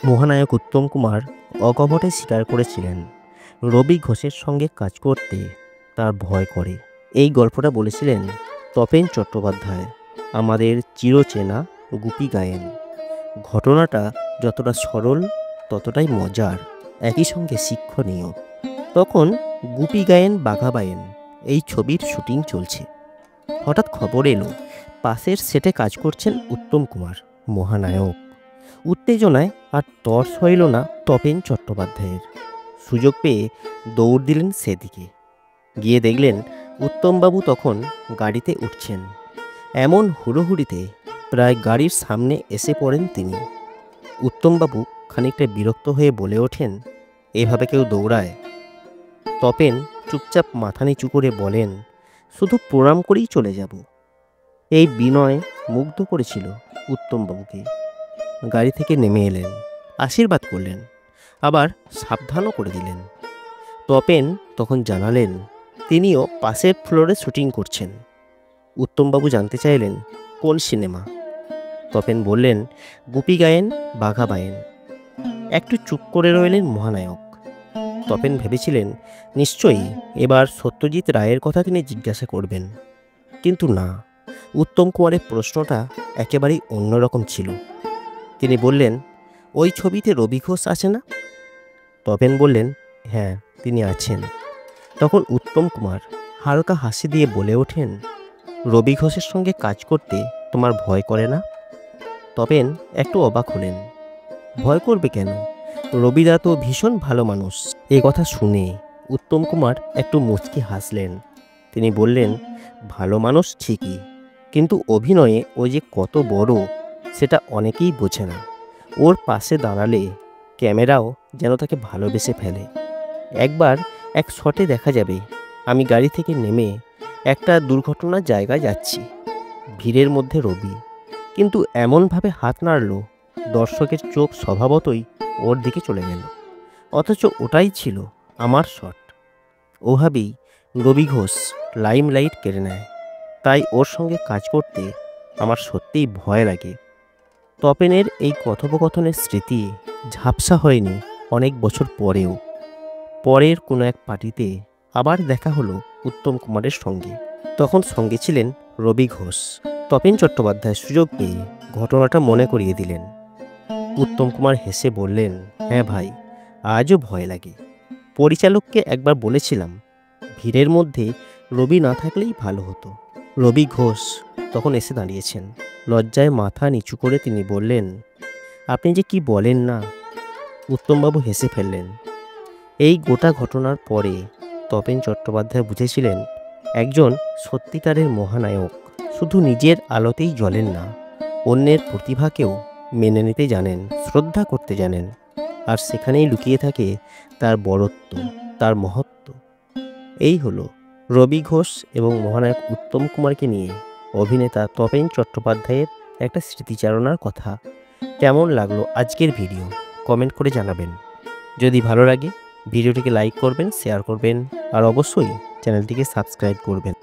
মহানায়ক উত্তম কুমার অকপটে স্বীকার করেছিলেন রবি ঘোষের সঙ্গে কাজ করতে তার ভয় করে। এই গল্পটা বলেছিলেন তপেন চট্টোপাধ্যায়, আমাদের চিরচেনা গুপি গায়েন। ঘটনাটা যতটা সরল ততটাই মজার, একই সঙ্গে শিক্ষণীয়। তখন গুপি গায়েন বাঘা বাইন এই ছবির শুটিং চলছে। হঠাৎ খবর এলো পাশের সেটে কাজ করছেন উত্তম কুমার, মহানায়ক। উত্তেজনায় আর তর সইল না তপেন চট্টোপাধ্যায়ের। সুযোগ পেয়ে দৌড় দিলেন সেদিকে। গিয়ে দেখলেন উত্তমবাবু তখন গাড়িতে উঠছেন। এমন হুড়োহুড়িতে প্রায় গাড়ির সামনে এসে পড়েন তিনি। উত্তমবাবু খানিকটা বিরক্ত হয়ে বলে ওঠেন, এভাবে কেউ দৌড়ায়? তপেন চুপচাপ মাথা নিচু করে বলেন, শুধু প্রণাম করেই চলে যাব। এই বিনয় মুগ্ধ করেছিল উত্তমবাবুকে। গাড়ি থেকে নেমে এলেন, আশীর্বাদ করলেন, আবার সাবধানও করে দিলেন। তপেন তখন জানালেন তিনিও পাশের ফ্লোরে শুটিং করছেন। উত্তমবাবু জানতে চাইলেন কোন সিনেমা। তপেন বললেন গুপি গায়েন বাঘা বাইন। একটু চুপ করে রইলেন মহানায়ক। তপেন ভেবেছিলেন নিশ্চয়ই এবার সত্যজিৎ রায়ের কথা তিনি জিজ্ঞাসা করবেন, কিন্তু না, উত্তম কুমারের প্রশ্নটা একেবারেই অন্যরকম ছিল। তিনি বললেন, ওই ছবিতে রবি ঘোষ আছে না? তপেন বললেন, হ্যাঁ, তিনি আছেন। তখন উত্তম কুমার হালকা হাসি দিয়ে বলে ওঠেন, রবি ঘোষের সঙ্গে কাজ করতে তোমার ভয় করে না? তপেন একটু অবাক হলেন। ভয় করবে কেন? রবিদা তো ভীষণ ভালো মানুষ। এ কথা শুনে উত্তম কুমার একটু মুচকি হাসলেন। তিনি বললেন, ভালো মানুষ ঠিকই, কিন্তু অভিনয়ে ও যে কত বড় সেটা অনেকেই বোঝে না। ওর পাশে দাঁড়ালে ক্যামেরাও যেন তাকে ভালোবেসে ফেলে। একবার এক শটে দেখা যাবে আমি গাড়ি থেকে নেমে একটা দুর্ঘটনার জায়গায় যাচ্ছি। ভিড়ের মধ্যে রবি কিন্তু এমনভাবে হাত নাড়ল, দর্শকের চোখ স্বভাবতই ওর দিকে চলে গেল। অথচ ওটাই ছিল আমার শট। ওভাবেই রবি ঘোষ লাইমলাইট কেড়ে নেয়। তাই ওর সঙ্গে কাজ করতে আমার সত্যিই ভয় লাগে। তপেনের এই কথোপকথনের স্মৃতি ঝাপসা হয়নি অনেক বছর পরেও। পরের কোনো এক পার্টিতে আবার দেখা হলো উত্তম কুমারের সঙ্গে। তখন সঙ্গে ছিলেন রবি ঘোষ। তপেন চট্টোপাধ্যায় সুযোগ পেয়ে ঘটনাটা মনে করিয়ে দিলেন। উত্তম কুমার হেসে বললেন, হ্যাঁ ভাই, আজও ভয় লাগে। পরিচালককে একবার বলেছিলাম ভিড়ের মধ্যে রবি না থাকলেই ভালো হতো। রবি ঘোষ তখন এসে দাঁড়িয়েছেন। লজ্জায় মাথা নিচু করে তিনি বললেন, আপনি যে কি বলেন না। উত্তমবাবু হেসে ফেললেন। এই গোটা ঘটনার পরে তপেন চট্টোপাধ্যায় বুঝেছিলেন একজন সত্যিকারের মহানায়ক শুধু নিজের আলোতেই জ্বলেন না, অন্যের প্রতিভাকেও মেনে নিতে জানেন, শ্রদ্ধা করতে জানেন। আর সেখানেই লুকিয়ে থাকে তার বড়ত্ব, তার মহত্ব। এই হলো রবি ঘোষ এবং মহানায়ক উত্তম কুমারকে নিয়ে অভিনেতা তপেন চট্টোপাধ্যায়ের একটা স্মৃতিচারণার কথা। কেমন লাগলো আজকের ভিডিও কমেন্ট করে জানাবেন। যদি ভালো লাগে ভিডিওটিকে লাইক করবেন, শেয়ার করবেন আর অবশ্যই চ্যানেলটিকে সাবস্ক্রাইব করবেন।